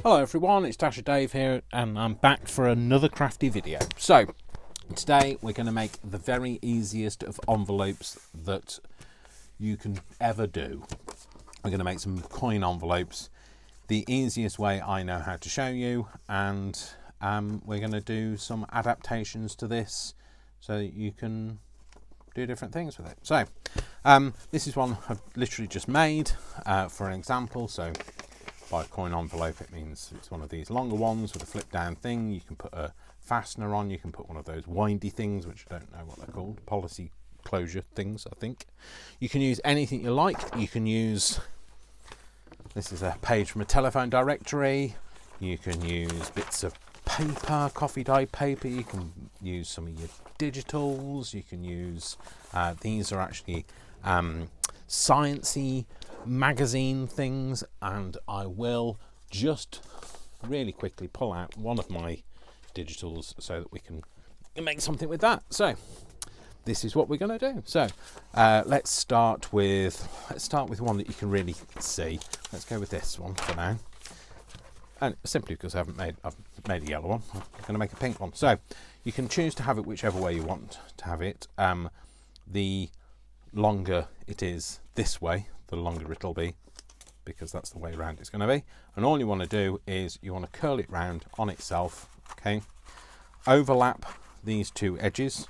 Hello everyone, it's Dasher Dave here and I'm back for another crafty video. So today we're going to make the very easiest of envelopes that you can ever do. We're going to make some coin envelopes the easiest way I know how to show you, and we're going to do some adaptations to this so that you can do different things with it. So this is one I've literally just made for an example. So by coin envelope, it means it's one of these longer ones with a flip down thing. You can put a fastener on, you can put one of those windy things, which I don't know what they're called, policy closure things, I think. You can use anything you like. You can use, this is a page from a telephone directory. You can use bits of paper, coffee dyed paper. You can use some of your digitals. You can use, these are actually sciencey magazine things, and I will just really quickly pull out one of my digitals so that we can make something with that. So this is what we're going to do. So let's start with one that you can really see. Let's go with this one for now, and simply because I've made a yellow one, I'm going to make a pink one. So you can choose to have it whichever way you want to have it. The longer it is this way, the longer it'll be, because that's the way round it's going to be. And all you want to do is you want to curl it round on itself, okay? Overlap these two edges,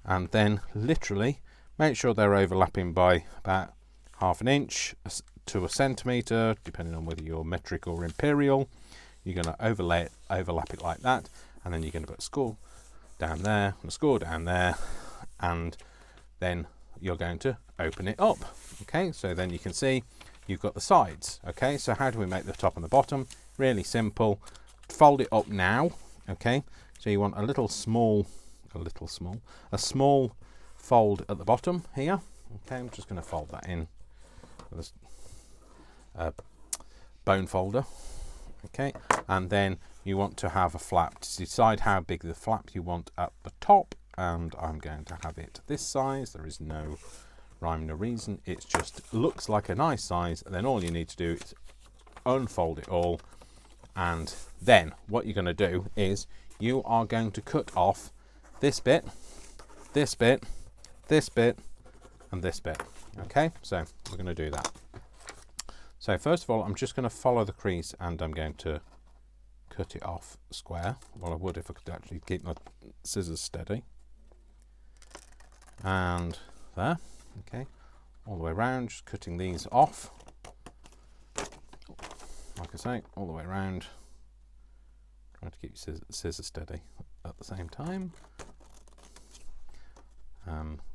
and then literally make sure they're overlapping by about ½ inch to a centimetre, depending on whether you're metric or imperial. You're going to overlap it like that, and then you're going to put a score down there and a score down there, and then you're going to open it up. Okay, so then you can see you've got the sides. Okay, so how do we make the top and the bottom? Really simple. Fold it up now. Okay, so you want a small fold at the bottom here. Okay, I'm just going to fold that in with a bone folder. Okay, and then you want to have a flap. To decide how big the flap you want at the top, and I'm going to have it this size. There is no rhyme, no reason. It just looks like a nice size, and then all you need to do is unfold it all, and then what you're going to do is you are going to cut off this bit, this bit, this bit, and this bit. Okay, so we're going to do that. So first of all, I'm just going to follow the crease, and I'm going to cut it off square. Well, I would if I could actually keep my scissors steady. And there. Okay, all the way around, just cutting these off, like I say, all the way around. Trying to keep your scissors steady at the same time.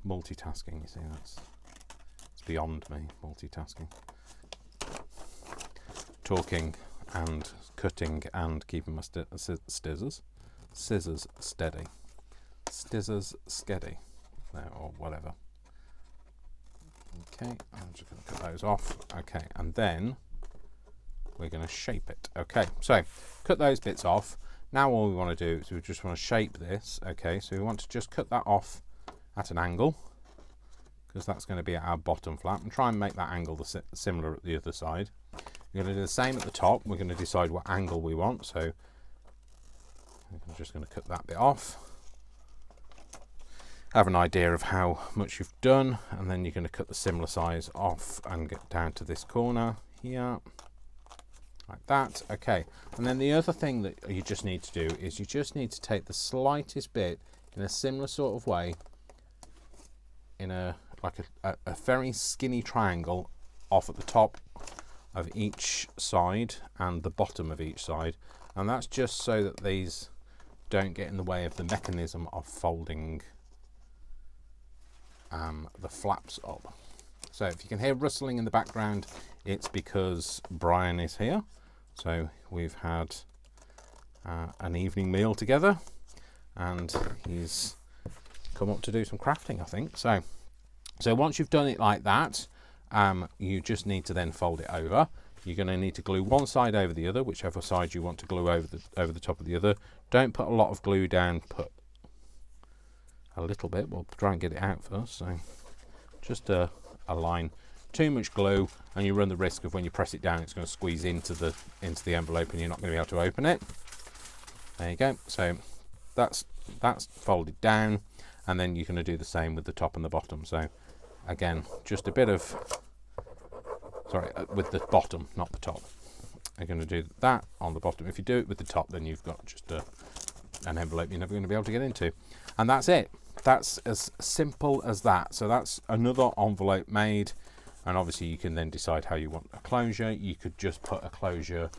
Multitasking, you see, it's beyond me, multitasking. Talking and cutting and keeping my scissors steady. Scissors steady, or whatever. Okay, I'm just going to cut those off. Okay, and then we're going to shape it. Okay, so cut those bits off. Now all we want to do is we just want to shape this. Okay, so we want to just cut that off at an angle, because that's going to be our bottom flap, and try and make that angle similar at the other side. We're going to do the same at the top. We're going to decide what angle we want, so I'm just going to cut that bit off. Have an idea of how much you've done, and then you're going to cut the similar size off and get down to this corner here, like that. Okay, and then the other thing that you just need to do is you just need to take the slightest bit in a similar sort of way, in a very skinny triangle off at the top of each side and the bottom of each side, and that's just so that these don't get in the way of the mechanism of folding the flaps up. So if you can hear rustling in the background, it's because Brian is here. So we've had an evening meal together, and he's come up to do some crafting, I think. So once you've done it like that, you just need to then fold it over. You're going to need to glue one side over the other, whichever side you want to glue over the top of the other. Don't put a lot of glue down, put a little bit. We'll try and get it out first. So just a line too much glue, and you run the risk of when you press it down, it's going to squeeze into the envelope, and you're not going to be able to open it. There you go. So that's folded down, and then you're going to do the same with the top and the bottom. So again, just a bit of, sorry, with the bottom, not the top. I'm going to do that on the bottom. If you do it with the top, then you've got just an envelope you're never going to be able to get into. And that's it. That's as simple as that. So that's another envelope made. And obviously you can then decide how you want a closure. You could just put a closure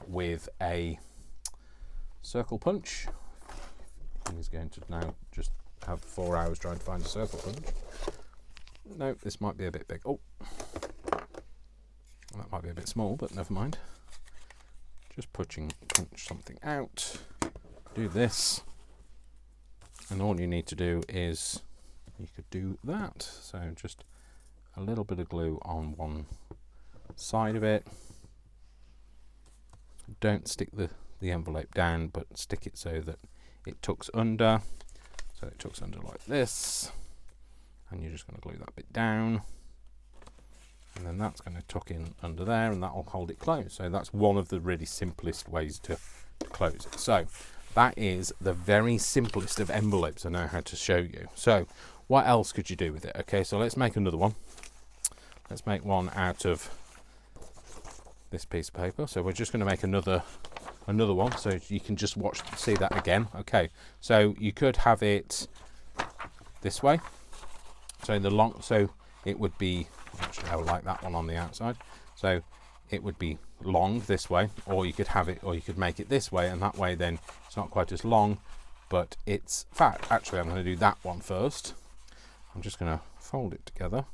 with a circle punch. He's going to now just have 4 hours trying to find a circle punch. No, this might be a bit big. Oh, that might be a bit small, but never mind. Just punch something out. Do this, and all you need to do is you could do that. So just a little bit of glue on one side of it. Don't stick the envelope down, but stick it so that it tucks under. So it tucks under like this, and you're just going to glue that bit down, and then that's going to tuck in under there, and that will hold it closed. So that's one of the really simplest ways to close it. So that is the very simplest of envelopes I know how to show you. So what else could you do with it? Okay, so let's make another one. Let's make one out of this piece of paper. So we're just going to make another one, so you can just see that again. Okay, so you could have it this way. So it would be, actually I would like that one on the outside. So it would be long this way, or you could have it, or you could make it this way, and that way then it's not quite as long, but it's fat. Actually, I'm going to do that one first. I'm just going to fold it together.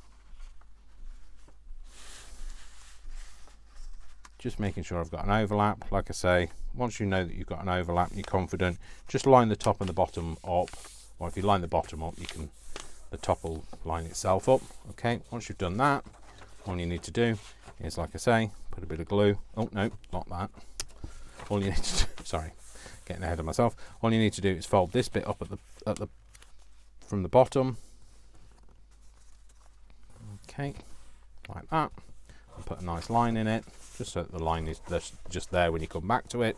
Just making sure I've got an overlap. Like I say, once you know that you've got an overlap, you're confident, just line the top and the bottom up. Or if you line the bottom up, the top will line itself up. Okay, once you've done that, all you need to do is, like I say, put a bit of glue. Oh no, not that. All you need to do, sorry, getting ahead of myself. All you need to do is fold this bit up from the bottom. Okay, like that. And put a nice line in it, just so that the line is just there when you come back to it.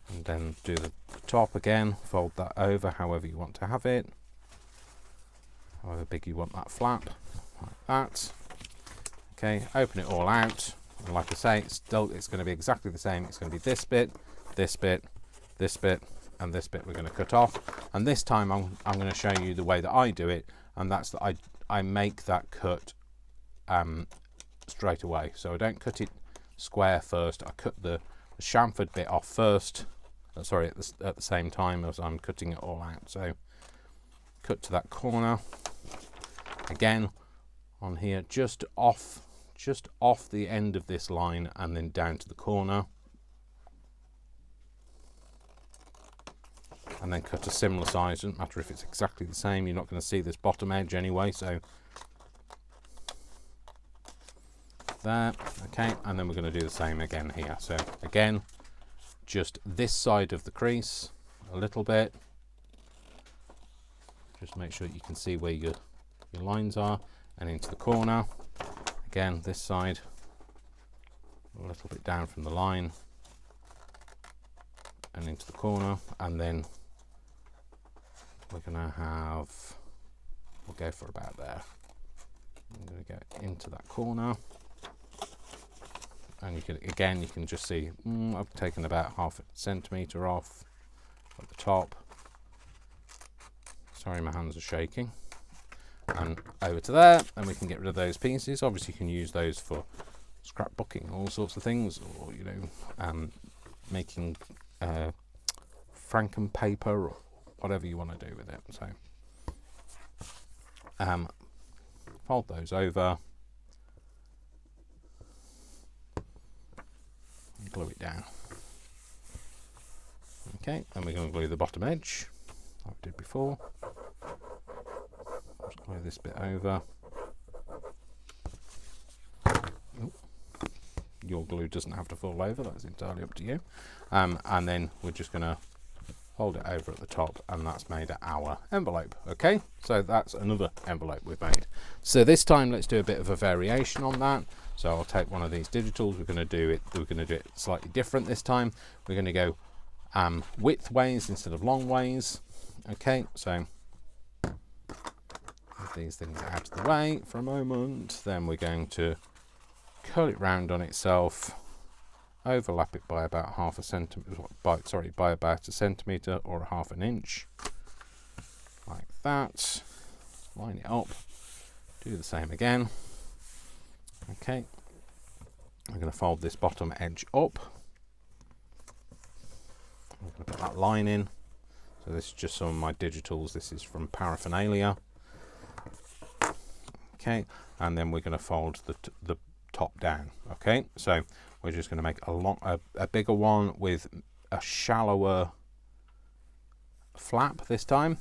And then do the top again, fold that over however you want to have it, however big you want that flap, like that. Okay, open it all out, and like I say, it's going to be exactly the same. It's going to be this bit, this bit, this bit, and this bit we're going to cut off. And this time I'm going to show you the way that I do it, and that's that I make that cut straight away. So I don't cut it square first. I cut the chamfered bit off first. Sorry, at the same time as I'm cutting it all out. So cut to that corner again on here, just off the end of this line, and then down to the corner, and then cut a similar size. Doesn't matter if it's exactly the same, you're not going to see this bottom edge anyway. So there, okay, and then we're going to do the same again here. So again, just this side of the crease a little bit, just make sure you can see where your lines are, and into the corner again, this side a little bit down from the line and into the corner, and then we're gonna we'll go for about there. I'm going to go into that corner, and you can just see I've taken about ½ centimetre off at the top. Sorry, my hands are shaking. And over to there, and we can get rid of those pieces. Obviously you can use those for scrapbooking, all sorts of things, or making franken paper, or whatever you want to do with it. So fold those over, glue it down. Okay, and we're going to glue the bottom edge like we did before. Just glue this bit over. Your glue doesn't have to fall over, that's entirely up to you. And then we're just going to fold it over at the top, and that's made our envelope. Okay, so that's another envelope we've made. So this time let's do a bit of a variation on that. So I'll take one of these digitals. We're going to do it slightly different this time. We're going to go width ways instead of long ways. Okay, so move these things out of the way for a moment. Then we're going to curl it round on itself, overlap it by about half a centimetre, by about a centimetre or a half an inch, like that. Line it up, do the same again. Okay, I'm going to fold this bottom edge up. I'm going to put that line in. So this is just some of my digitals. This is from Paraphernalia. Okay, and then we're going to fold the top down. Okay, so we're just going to make a bigger one with a shallower flap this time,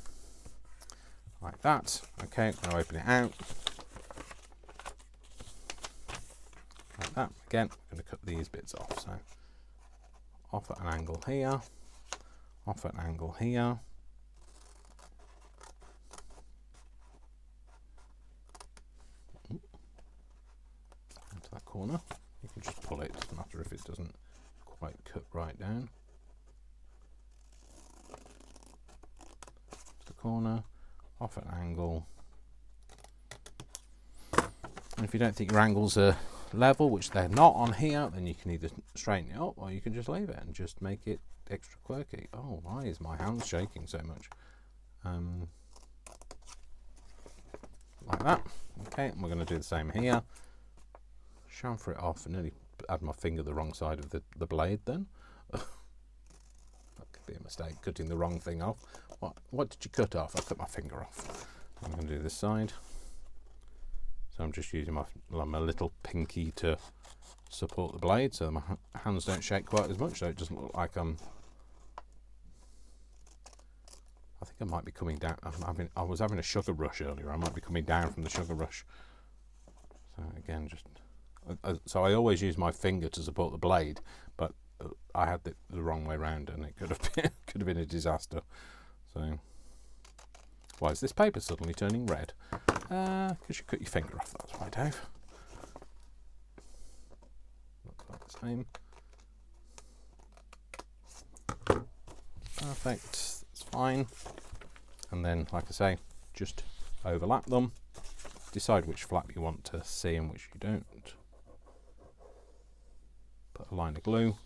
like that. Okay, I'm going to open it out like that. Again, I'm going to cut these bits off. So off at an angle here, off at an angle here. Into that corner. You can just pull it, doesn't matter if it doesn't quite cut right down. To the corner, off at an angle. And if you don't think your angles are level, which they're not on here, then you can either straighten it up or you can just leave it and just make it extra quirky. Oh, why is my hand shaking so much? Like that. Okay, and we're going to do the same here. Chamfer it off and nearly had my finger the wrong side of the blade then. That could be a mistake, cutting the wrong thing off. What did you cut off? I cut my finger off. I'm going to do this side. So I'm just using my little pinky to support the blade so my hands don't shake quite as much, so it doesn't look like I think I might be coming down. I was having a sugar rush earlier. I might be coming down from the sugar rush. So again, so I always use my finger to support the blade, but I had it the wrong way round, and it could have been a disaster. So why is this paper suddenly turning red? Because you cut your finger off. That's why, Dave. Looks like the same. Perfect. That's fine. And then, like I say, just overlap them. Decide which flap you want to see and which you don't. Put a line of glue.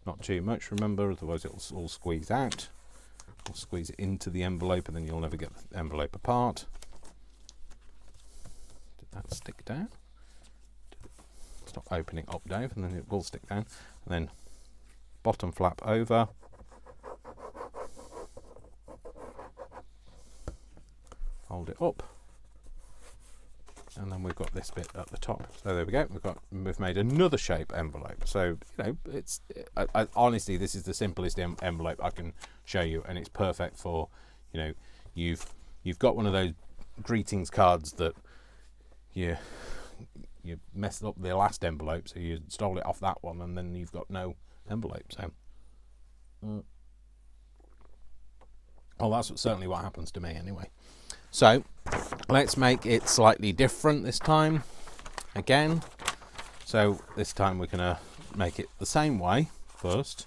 Not too much, remember, otherwise it'll all squeeze out. Or squeeze it into the envelope, and then you'll never get the envelope apart. Did that stick down? Stop opening up, Dave, and then it will stick down. And then bottom flap over. Fold it up. And then we've got this bit at the top. So there we go. We've made another shape envelope. So it's honestly, this is the simplest envelope I can show you, and it's perfect for you've got one of those greetings cards that you messed up the last envelope, so you stole it off that one, and then you've got no envelope. So well, that's certainly what happens to me anyway. So let's make it slightly different this time again. So this time we're going to make it the same way first.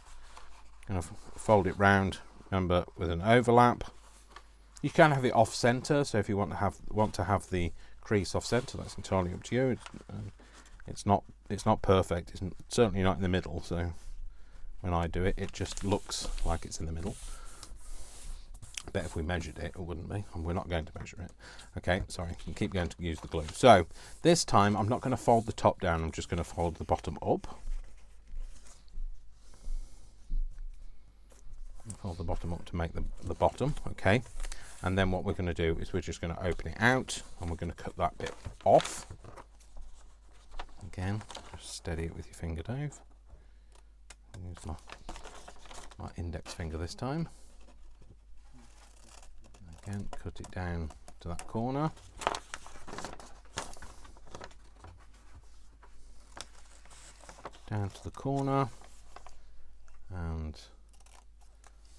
Going to fold it round, remember, with an overlap. You can have it off center, so if you want to have the crease off center, that's entirely up to you. It's not perfect. It's certainly not in the middle, so when I do it, it just looks like it's in the middle. I bet if we measured it, it wouldn't be, and we're not going to measure it. Okay, sorry, you keep going to use the glue. So this time I'm not going to fold the top down, I'm just going to fold the bottom up. Fold the bottom up to make the bottom, okay. And then what we're going to do is we're just going to open it out, and we're going to cut that bit off. Again, just steady it with your finger, Dave. Use my index finger this time. Again, cut it down to that corner. Down to the corner. And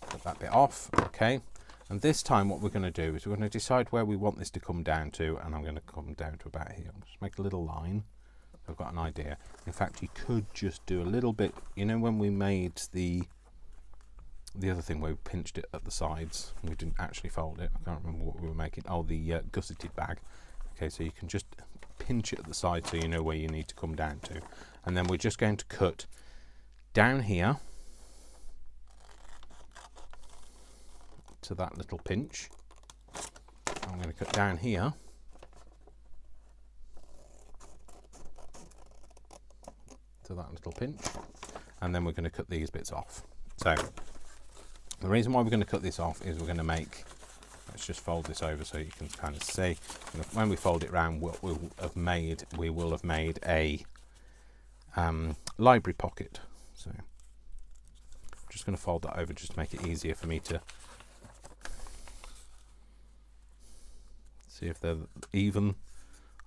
cut cut that bit off. Okay, and this time what we're going to do is we're going to decide where we want this to come down to, and I'm going to come down to about here. Just make a little line. I've got an idea. In fact, you could just do a little bit, you know, when we made the other thing where we pinched it at the sides and we didn't actually fold it. I can't remember what we were making. Oh, the gusseted bag. Okay, so you can just pinch it at the side so you know where you need to come down to. And then we're just going to cut down here to that little pinch. I'm going to cut down here to that little pinch, and then we're going to cut these bits off. So the reason why we're going to cut this off is we're going to make, let's just fold this over so you can kind of see. When we fold it round, what we will have made a library pocket. So I'm just going to fold that over just to make it easier for me to see if they're even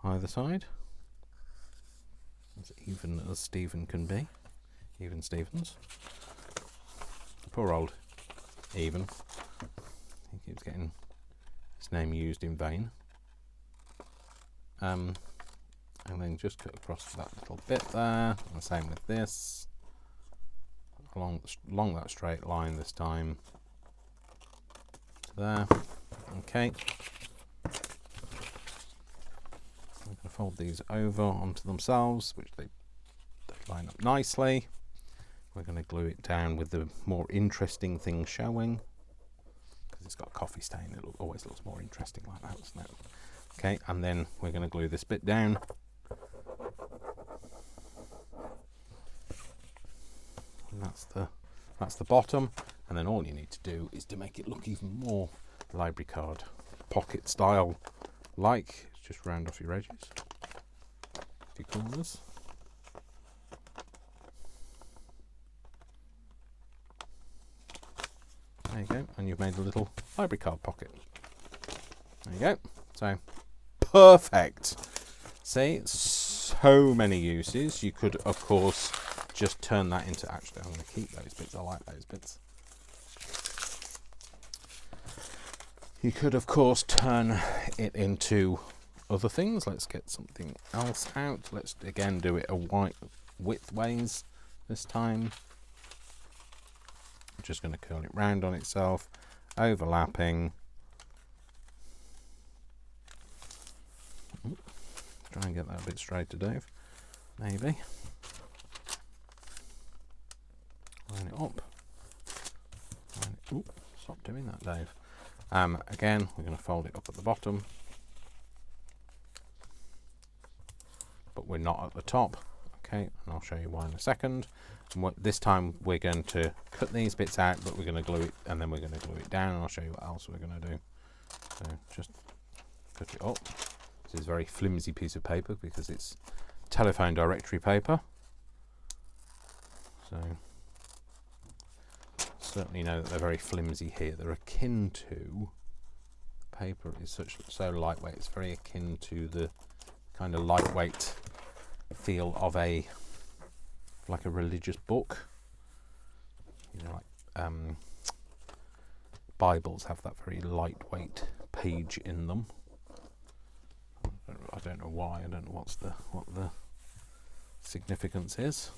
either side. As even as Stephen can be. Even Stevens. Poor old Even. He keeps getting his name used in vain. And then just cut across that little bit there. And the same with this. Along that straight line this time. There. Okay. I'm going to fold these over onto themselves, which they line up nicely. We're going to glue it down with the more interesting thing showing, because it's got a coffee stain. It always looks more interesting like that, doesn't it? Okay, and then we're going to glue this bit down. And that's the bottom. And then all you need to do is to make it look even more library card pocket style like. Just round off your edges, your corners. There you go, and you've made a little library card pocket. There you go. So perfect. See, so many uses. You could, of course, just turn that into. Actually, I'm going to keep those bits. I like those bits. You could, of course, turn it into other things. Let's get something else out. Let's again do it a widthways this time. I'm just going to curl it round on itself, overlapping. Try and get that a bit straighter, Dave. Maybe. Line it up. Ooh, stop doing that, Dave. Again, we're going to fold it up at the bottom. But we're not at the top. Okay, and I'll show you why in a second. And this time we're going to cut these bits out, but we're going to glue it, and then we're going to glue it down, and I'll show you what else we're going to do. So just cut it up. This is a very flimsy piece of paper because it's telephone directory paper. So certainly know that they're very flimsy here. They're akin to, the paper is so lightweight, it's very akin to the kind of lightweight feel of like a religious book. You know, like Bibles have that very lightweight page in them. I don't know why. I don't know what the significance is.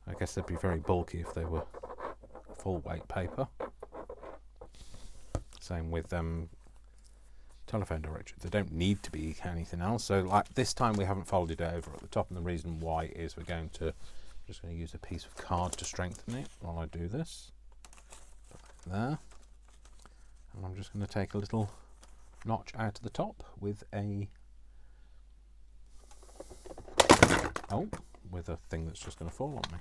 I guess they'd be very bulky if they were full weight paper. Same with telephone directory. They don't need to be anything else. So like this time we haven't folded it over at the top, and the reason why is we're going to just going to use a piece of card to strengthen it while I do this. There. And I'm just going to take a little notch out of the top with a with a thing that's just going to fall on me.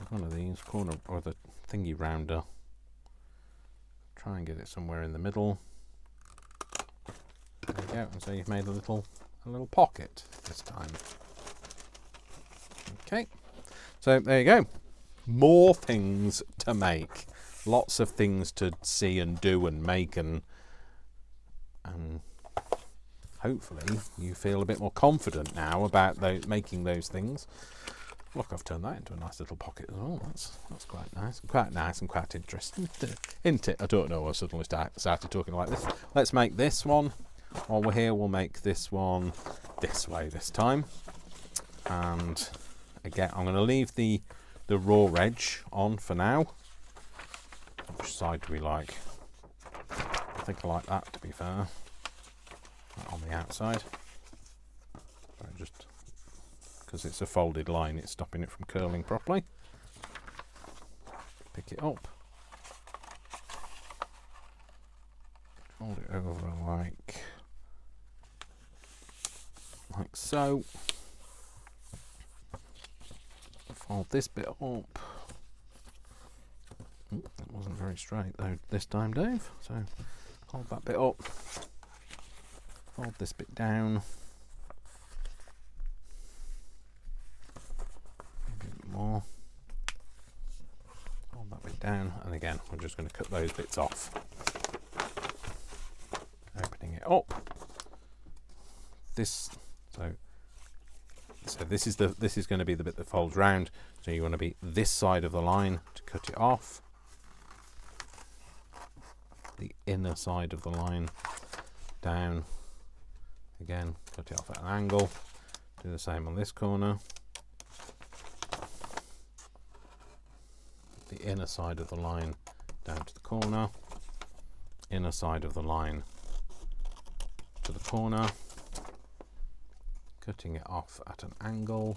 One of these corner or the thingy rounder. Try and get it somewhere in the middle. There you go. And so you've made a little pocket this time. Okay. So there you go. More things to make. Lots of things to see and do and make, and hopefully you feel a bit more confident now about making those things. look, I've turned that into a nice little pocket as well. That's quite nice and quite interesting, isn't it? I don't know, I suddenly started talking like this. Let's make this one. While we're here, we'll make this one this way this time. And again, I'm going to leave the raw edge on for now. Which side do we like? I think I like that, to be fair. On the outside. Just because it's a folded line, it's stopping it from curling properly. Pick it up. Fold it over like so. Fold this bit up. That wasn't very straight though this time, Dave. So hold that bit up. Fold this bit down. A bit more. Fold that bit down, and again, we're just going to cut those bits off. Opening it up. So this is going to be the bit that folds round. So you want to be this side of the line to cut it off. The inner side of the line down. Again, cut it off at an angle. Do the same on this corner. The inner side of the line down to the corner. Inner side of the line to the corner. Cutting it off at an angle.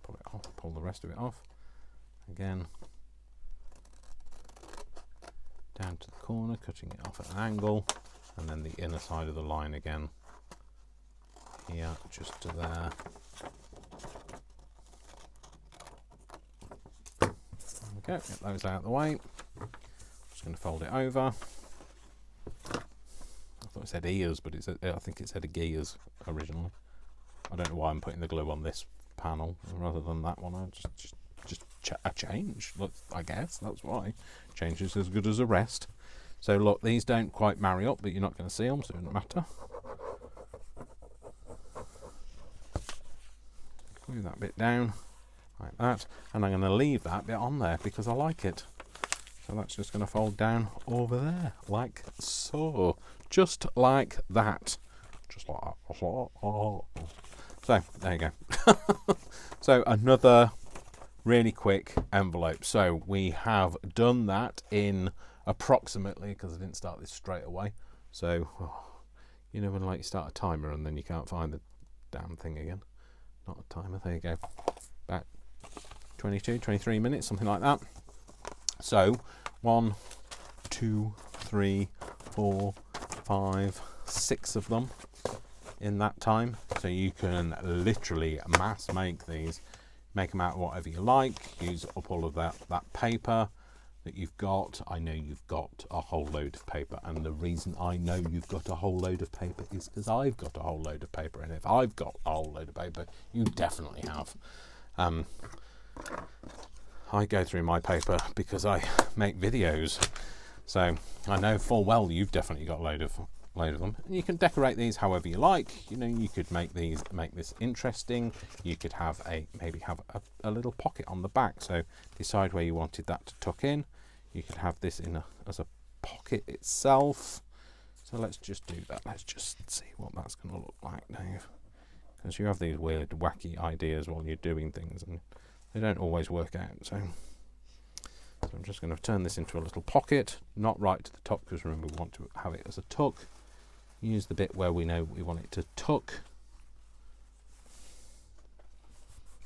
Pull it off, pull the rest of it off. Again, down to the corner, cutting it off at an angle, and then the inner side of the line again. Here, just to there. There we go, get those out of the way. Just going to fold it over. I thought it said ears, but I think it said gears originally. I don't know why I'm putting the glue on this panel rather than that one. I just a change. Look, I guess that's why. Change is as good as a rest. So look, these don't quite marry up, but you're not going to see them, so it doesn't matter. Glue that bit down like that, and I'm going to leave that bit on there because I like it. So that's just going to fold down over there, like so. Just like that. Just like that. So, there you go. So, another really quick envelope. So, we have done that in approximately, because I didn't start this straight away. So, you know when like you start a timer and then you can't find the damn thing again. Not a timer, there you go. About 22, 23 minutes, something like that. So, 1, 2, 3, 4, 5, 6 of them in that time. So you can literally mass make these, make them out whatever you like, use up all of that paper that you've got. I know you've got a whole load of paper, and the reason I know you've got a whole load of paper is because I've got a whole load of paper, and if I've got a whole load of paper, you definitely have. I go through my paper because I make videos, so I know full well you've definitely got a load of them. And you can decorate these however you like. You know, you could make this interesting. You could have maybe have a little pocket on the back. So decide where you wanted that to tuck in. You could have this as a pocket itself. So let's just do that. Let's just see what that's going to look like, Dave. Because you have these weird, wacky ideas while you're doing things, and they don't always work out. So I'm just going to turn this into a little pocket, not right to the top, because remember we want to have it as a tuck. Use the bit where we know we want it to tuck.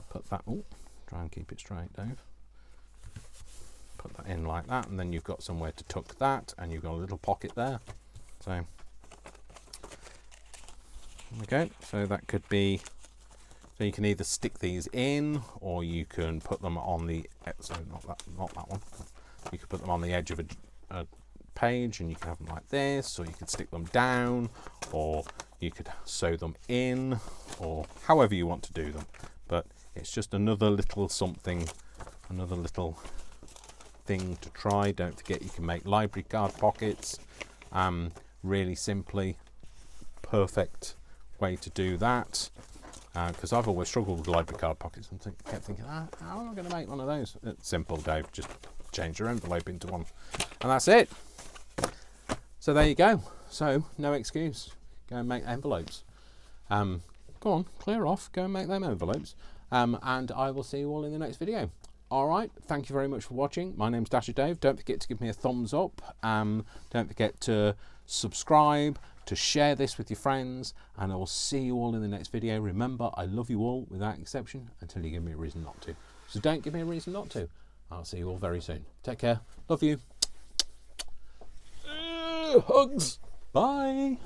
Put that, try and keep it straight, Dave. Put that in like that, and then you've got somewhere to tuck that, and you've got a little pocket there. So, there we go. So that could be, so you can either stick these in, or you can put them on the, so not that one. You could put them on the edge of a page, and you can have them like this, or you could stick them down, or you could sew them in, or however you want to do them. But it's just another little something, another little thing to try. Don't forget you can make library card pockets, really simply. Perfect way to do that. because I've always struggled with library card pockets and kept thinking, how am I going to make one of those? It's simple, Dave. Just change your envelope into one, and that's it. So there you go. So no excuse. Go and make envelopes. Go on, clear off. Go and make them envelopes. And I will see you all in the next video. All right. Thank you very much for watching. My name's Dasher Dave. Don't forget to give me a thumbs up. Don't forget to subscribe, to share this with your friends, and I will see you all in the next video. Remember, I love you all without exception until you give me a reason not to. So don't give me a reason not to. I'll see you all very soon. Take care. Love you. Hugs. Bye.